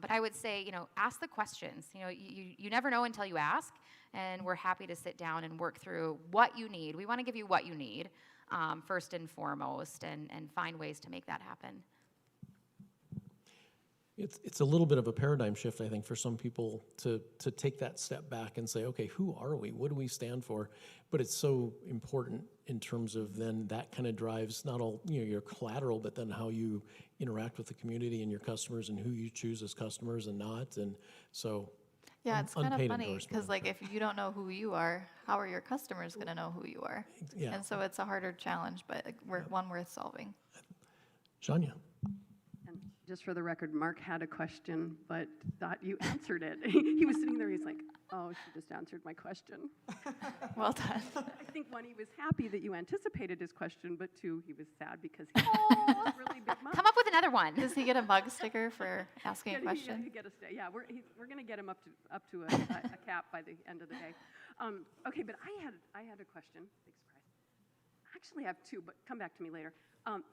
But I would say, ask the questions. You never know until you ask, and we're happy to sit down and work through what you need. We want to give you what you need first and foremost, and find ways to make that happen. it's a little bit of a paradigm shift, I think, for some people to take that step back and say, okay, who are we? What do we stand for? But it's so important in terms of then that kind of drives not all your collateral, but then how you interact with the community and your customers and who you choose as customers and not. And so Yeah, it's kind of unpaid funny endorsement, because I'm like sure. if you don't know who you are, how are your customers going to know who you are? Yeah. And so it's a harder challenge, but one worth solving. Shania. And just for the record, Mark had a question, but thought you answered it. He was sitting there, he's like, oh, she just answered my question. Well done. I think one, he was happy that you anticipated his question, but two, he was sad because he has a really big mouth. Come up with another one. Does he get a mug sticker for asking a question? Yeah, we're going to get him up to a cap by the end of the day. Okay, but I had a question. Big surprise. Actually, I have two, but come back to me later.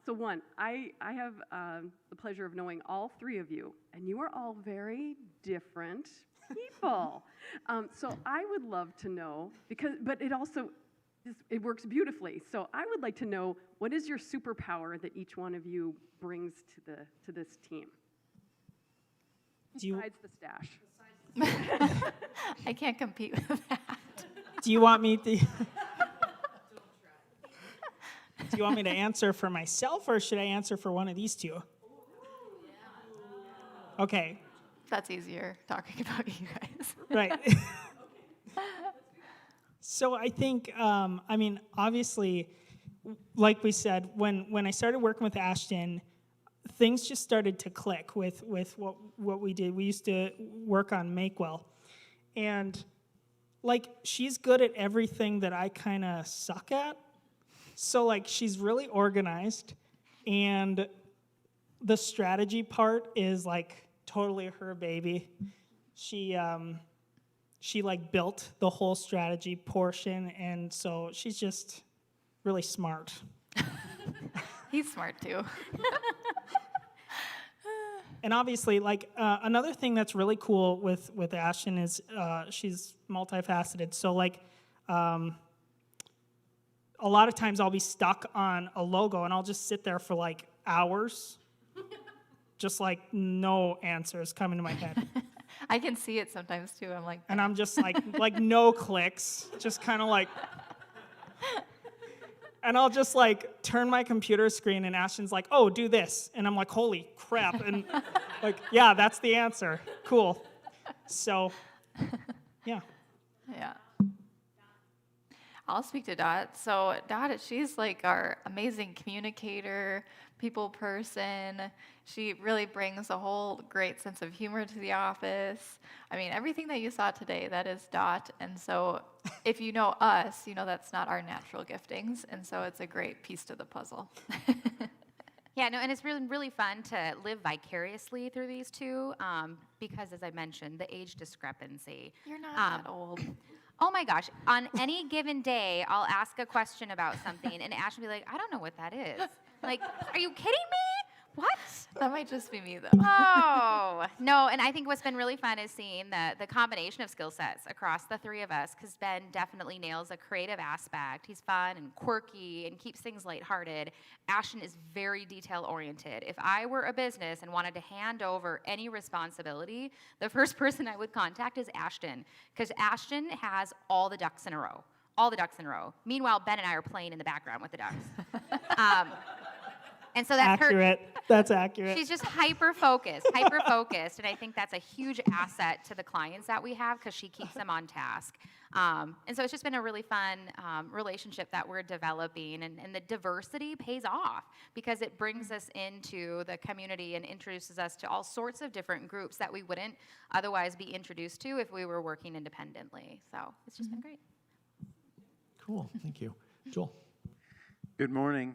So one, I have the pleasure of knowing all three of you, and you are all very different people. So I would love to know, but it also, it works beautifully. So I would like to know, what is your superpower that each one of you brings to this team? Besides the stash. I can't compete with that. Do you want me to? Do you want me to answer for myself, or should I answer for one of these two? Okay. That's easier talking about you guys. Right. So I think, obviously, like we said, when I started working with Ashton, things just started to click with what we did. We used to work on Makewell. And, she's good at everything that I kind of suck at. So, she's really organized. And the strategy part is, totally her baby. She built the whole strategy portion, and so she's just really smart. He's smart too. And obviously, another thing that's really cool with Ashton is she's multifaceted. So a lot of times I'll be stuck on a logo and I'll just sit there for hours, just no answers coming to my head. I can see it sometimes too. I'm like, And I'm just no clicks, just kind of and I'll just turn my computer screen and Ashton's like, oh, do this. And I'm like, holy crap. And yeah, that's the answer. Cool. So, yeah. yeah. I'll speak to Dot. So Dot, she's our amazing communicator, people person. She really brings a whole great sense of humor to the office. I mean, everything that you saw today, that is Dot. And so if you know us, you know that's not our natural giftings. And so it's a great piece to the puzzle. Yeah, no, and it's really, really fun to live vicariously through these two because, as I mentioned, the age discrepancy. You're not that old. Oh my gosh, on any given day, I'll ask a question about something, and Ash will be like, I don't know what that is. Are you kidding me? What? That might just be me, though. Oh, no, and I think what's been really fun is seeing the combination of skill sets across the three of us, because Ben definitely nails a creative aspect. He's fun and quirky and keeps things lighthearted. Ashton is very detail-oriented. If I were a business and wanted to hand over any responsibility, the first person I would contact is Ashton, because Ashton has all the ducks in a row. All the ducks in a row. Meanwhile, Ben and I are playing in the background with the ducks. And so that's accurate. That's accurate. She's just hyper-focused, and I think that's a huge asset to the clients that we have because she keeps them on task. And so it's just been a really fun relationship that we're developing, and the diversity pays off because it brings us into the community and introduces us to all sorts of different groups that we wouldn't otherwise be introduced to if we were working independently. So it's just been great. Cool, thank you. Joel. Good morning.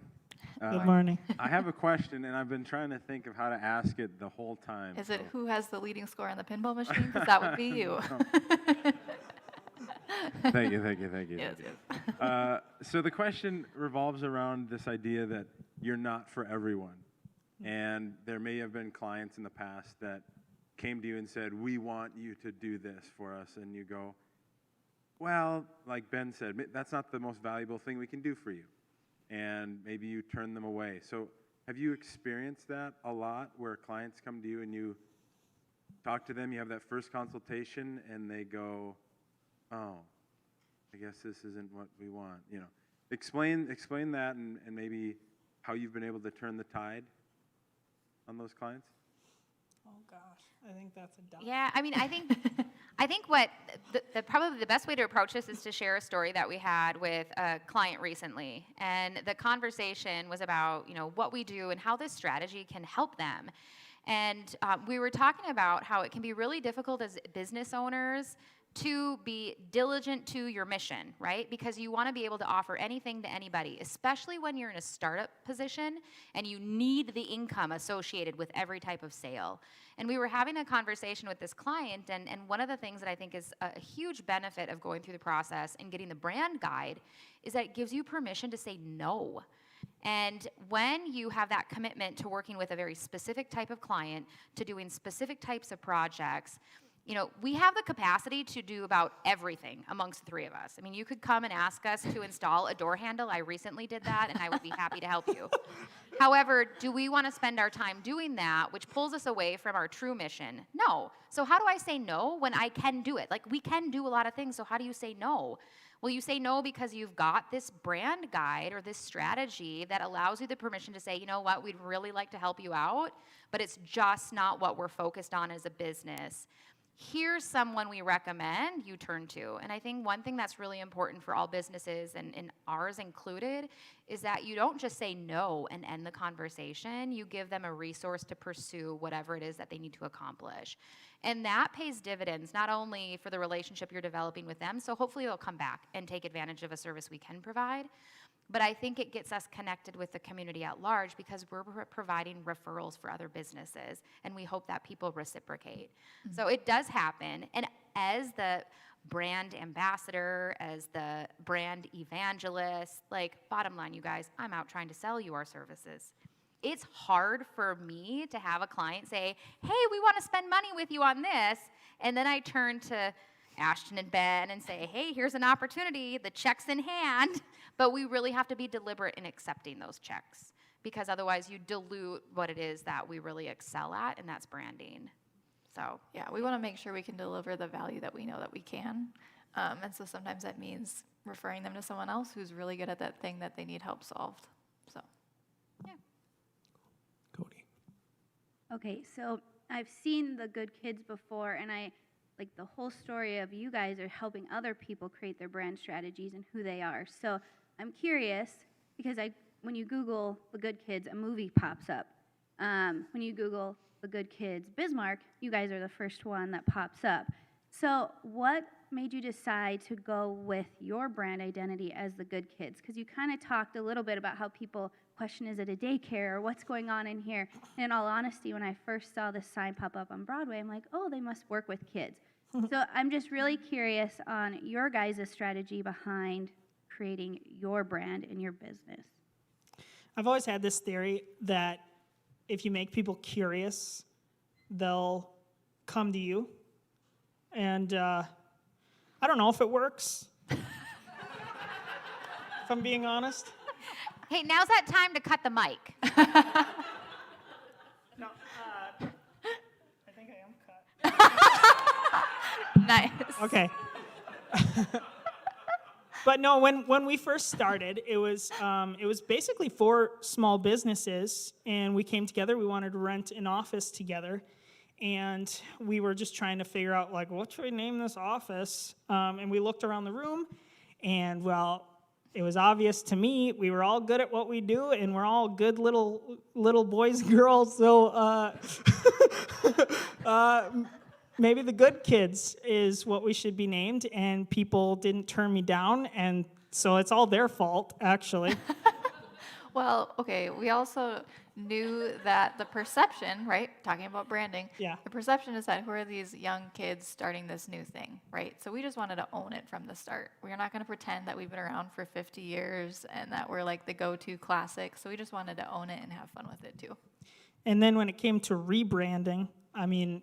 Good morning. I have a question, and I've been trying to think of how to ask it the whole time. Is it who has the leading score on the pinball machine? Because that would be you. Thank you. Yes. So the question revolves around this idea that you're not for everyone. And there may have been clients in the past that came to you and said, we want you to do this for us. And you go, well, like Ben said, that's not the most valuable thing we can do for you. And maybe you turn them away. So have you experienced that a lot, where clients come to you and you talk to them, you have that first consultation, and they go, oh, I guess this isn't what we want, you know. Explain that and maybe how you've been able to turn the tide on those clients. Oh gosh, I think that's a dumb. Yeah, I mean, I think what probably the best way to approach this is to share a story that we had with a client recently, and the conversation was about what we do and how this strategy can help them. And we were talking about how it can be really difficult as business owners to be diligent to your mission, right? Because you want to be able to offer anything to anybody, especially when you're in a startup position and you need the income associated with every type of sale. And we were having a conversation with this client, and one of the things that I think is a huge benefit of going through the process and getting the brand guide is that it gives you permission to say no. And when you have that commitment to working with a very specific type of client, to doing specific types of projects, we have the capacity to do about everything amongst the three of us. I mean, you could come and ask us to install a door handle. I recently did that, and I would be happy to help you. However, do we want to spend our time doing that, which pulls us away from our true mission? No. So how do I say no when I can do it? Like, we can do a lot of things, so how do you say no? Well, you say no because you've got this brand guide or this strategy that allows you the permission to say, you know what, we'd really like to help you out, but it's just not what we're focused on as a business. Here's someone we recommend you turn to. And I think one thing that's really important for all businesses, and ours included, is that you don't just say no and end the conversation. You give them a resource to pursue whatever it is that they need to accomplish. And that pays dividends, not only for the relationship you're developing with them, so hopefully they'll come back and take advantage of a service we can provide, but I think it gets us connected with the community at large because we're providing referrals for other businesses, and we hope that people reciprocate. Mm-hmm. So it does happen, and as the brand ambassador, as the brand evangelist, bottom line, you guys, I'm out trying to sell you our services. It's hard for me to have a client say, hey, we want to spend money with you on this, and then I turn to Ashton and Ben and say, hey, here's an opportunity, the check's in hand, but we really have to be deliberate in accepting those checks because otherwise you dilute what it is that we really excel at, and that's branding. So yeah, we want to make sure we can deliver the value that we know that we can, and so sometimes that means referring them to someone else who's really good at that thing that they need help solved. So yeah. Cody. Okay, so I've seen the Good Kids before, and I like the whole story of you guys are helping other people create their brand strategies and who they are. So I'm curious because when you Google the Good Kids, a movie pops up. When you Google the Good Kids Bismarck, you guys are the first one that pops up. So what made you decide to go with your brand identity as the Good Kids? Because you kind of talked a little bit about how people question, is it a daycare or what's going on in here? And in all honesty, when I first saw this sign pop up on Broadway, I'm like, oh, they must work with kids. So I'm just really curious on your guys' strategy behind creating your brand and your business. I've always had this theory that if you make people curious, they'll come to you. And I don't know if it works, if I'm being honest. Hey, now's that time to cut the mic. No, I think I am cut. Nice. Okay. But no, when we first started, it was basically for small businesses, and we came together. We wanted to rent an office together, and we were just trying to figure out what should we name this office? And we looked around the room, and it was obvious to me we were all good at what we do, and we're all good little boys and girls. So maybe the Good Kids is what we should be named, and people didn't turn me down, and so it's all their fault, actually. Well, okay, we also knew that the perception, right, talking about branding, Yeah. the perception is that who are these young kids starting this new thing, right? So we just wanted to own it from the start. We're not going to pretend that we've been around for 50 years and that we're like the go-to classic, so we just wanted to own it and have fun with it too. And then when it came to rebranding, I mean,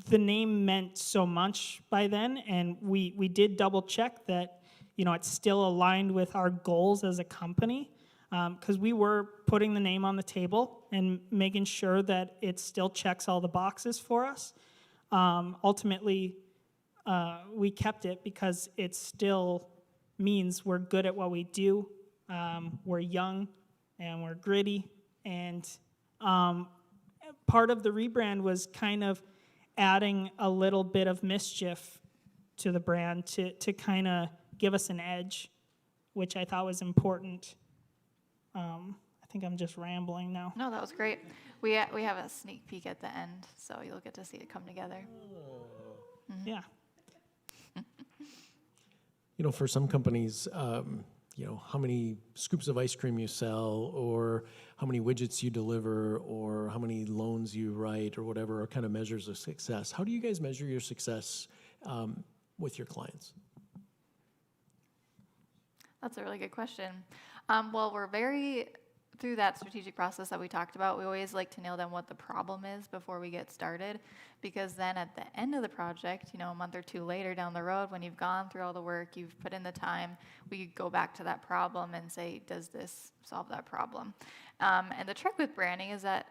the name meant so much by then, and we did double check that, it's still aligned with our goals as a company. because we were putting the name on the table and making sure that it still checks all the boxes for us. Ultimately, we kept it because it still means we're good at what we do. We're young and we're gritty. And part of the rebrand was kind of adding a little bit of mischief to the brand to kind of give us an edge, which I thought was important. I think I'm just rambling now. No, that was great. We have a sneak peek at the end, so you'll get to see it come together. Yeah. You know, for some companies, you know, how many scoops of ice cream you sell, or how many widgets you deliver, or how many loans you write, or whatever are kind of measures of success. How do you guys measure your success with your clients? That's a really good question. Well, we're through that strategic process that we talked about, we always like to nail down what the problem is before we get started, because then at the end of the project, you know, a month or two later down the road, when you've gone through all the work, you've put in the time, we go back to that problem and say, does this solve that problem? And the trick with branding is that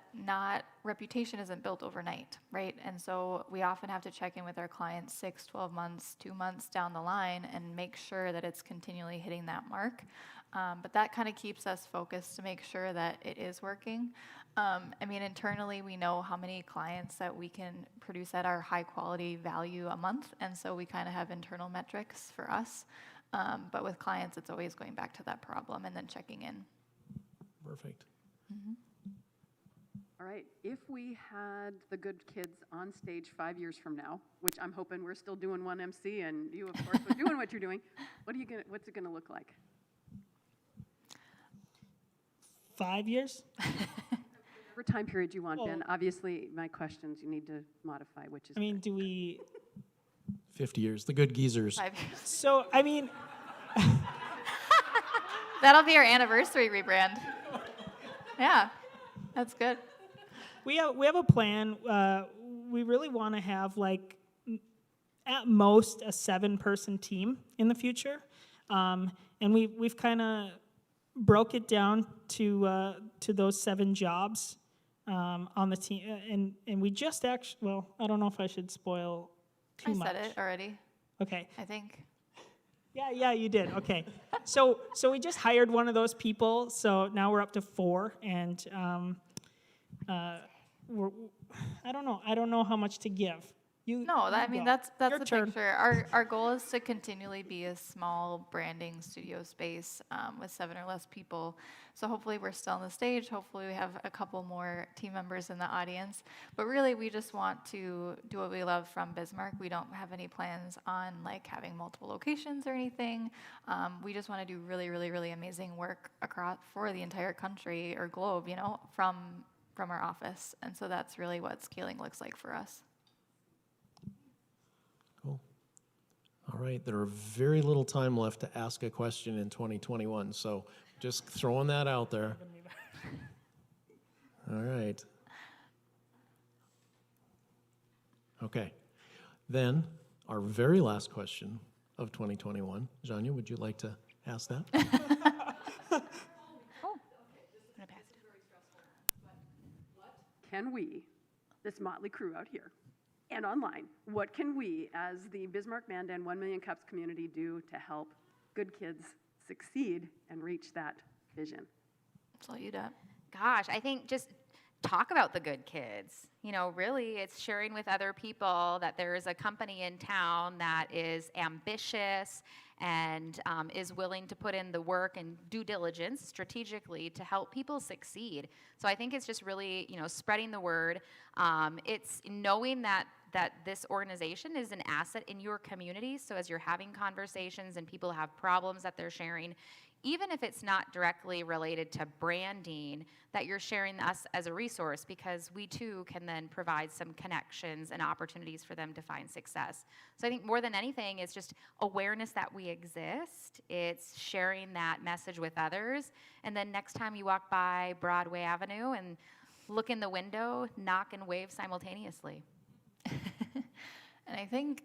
reputation isn't built overnight, right? And so we often have to check in with our clients 6, 12 months, 2 months down the line and make sure that it's continually hitting that mark. But that kind of keeps us focused to make sure that it is working. I mean, internally, we know how many clients that we can produce at our high quality value a month. And so we kind of have internal metrics for us. But with clients, it's always going back to that problem and then checking in. Perfect. All right, if we had the Good Kids on stage 5 years from now, which I'm hoping we're still doing one MC and you, of course, are doing what you're doing, what's it gonna look like? 5 years? Whatever time period you want, Ben. Obviously, my questions you need to modify, which is. I mean, do we? 50 years, the good geezers. 5 years. So, I mean, That'll be our anniversary rebrand. Yeah, that's good. we have a plan. We really want to have, like, at most a 7-person team in the future, and we've kind of broke it down to those 7 jobs on the team, and we just actually. Well, I don't know if I should spoil too much. I said it already, Okay. I think. Yeah, you did. Okay. So we just hired one of those people. So now we're up to 4, and we're. I don't know how much to give. That's Your the turn. picture. Our goal is to continually be a small branding studio space with 7 or less people. So hopefully we're still on the stage. Hopefully we have a couple more team members in the audience. But really, we just want to do what we love from Bismarck. We don't have any plans on like having multiple locations or anything. We just want to do really, really, really amazing work across for the entire country or globe, you know, from our office. And so that's really what scaling looks like for us. Cool. All right, there are very little time left to ask a question in 2021, so just throwing that out there. All right. Okay. Then, our very last question of 2021. Janya, would you like to ask that? Can we, this motley crew out here and online, what can we as the Bismarck Mandan 1 Million Cups community do to help Good Kids succeed and reach that vision? That's all you got. Gosh, I think just talk about the good kids. You know, really, it's sharing with other people that there is a company in town that is ambitious and is willing to put in the work and due diligence strategically to help people succeed. So I think it's just really, you know, spreading the word. It's knowing that this organization is an asset in your community. So as you're having conversations and people have problems that they're sharing, even if it's not directly related to branding, that you're sharing us as a resource, because we too can then provide some connections and opportunities for them to find success. So I think more than anything, it's just awareness that we exist. It's sharing that message with others. And then next time you walk by Broadway Avenue and look in the window, knock and wave simultaneously. And I think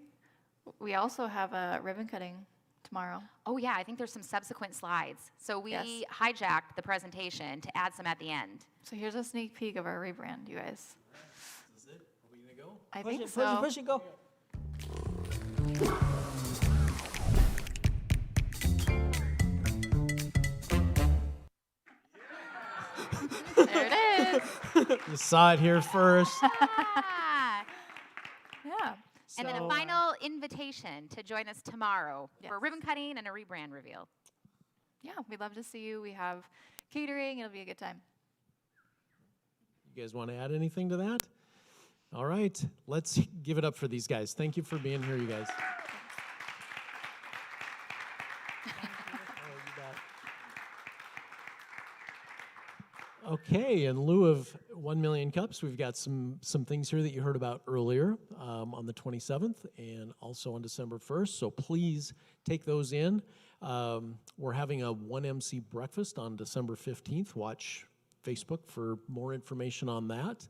we also have a ribbon cutting tomorrow. Oh yeah, I think there's some subsequent slides. So we Yes. hijacked the presentation to add some at the end. So here's a sneak peek of our rebrand, you guys. Is it? Are we going to go? I Push think it, so. push it, go. There it is. You saw it here first. Ah. Yeah. And then So, a final invitation to join us tomorrow for Yes. ribbon cutting and a rebrand reveal. Yeah, we'd love to see you. We have catering. It'll be a good time. You guys want to add anything to that? All right, let's give it up for these guys. Thank you for being here, you guys. Okay, in lieu of 1 million cups, we've got some things here that you heard about earlier on the 27th and also on December 1st. So please take those in. We're having a 1MC breakfast on December 15th. Watch Facebook for more information on that.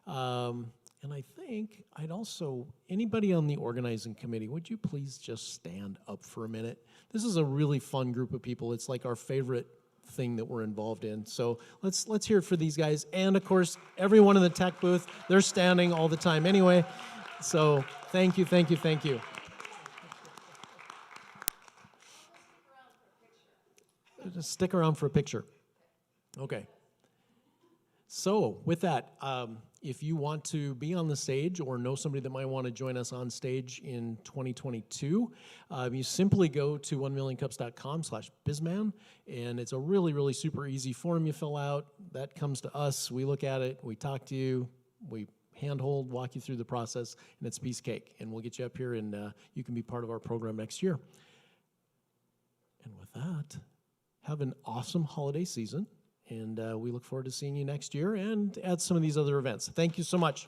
And I think I'd also, anybody on the organizing committee, would you please just stand up for a minute? This is a really fun group of people. It's like our favorite thing that we're involved in. So let's hear it for these guys. And of course, everyone in the tech booth, they're standing all the time anyway. So thank you, thank you, thank you. Just stick around for a picture. Okay. So with that, if you want to be on the stage or know somebody that might want to join us on stage in 2022, you simply go to 1millioncups.com/bizman, and it's a really, really super easy form you fill out. That comes to us. We look at it. We talk to you. We handhold, walk you through the process, and it's piece cake. And we'll get you up here, and you can be part of our program next year. And with that, have an awesome holiday season. And we look forward to seeing you next year and at some of these other events. Thank you so much.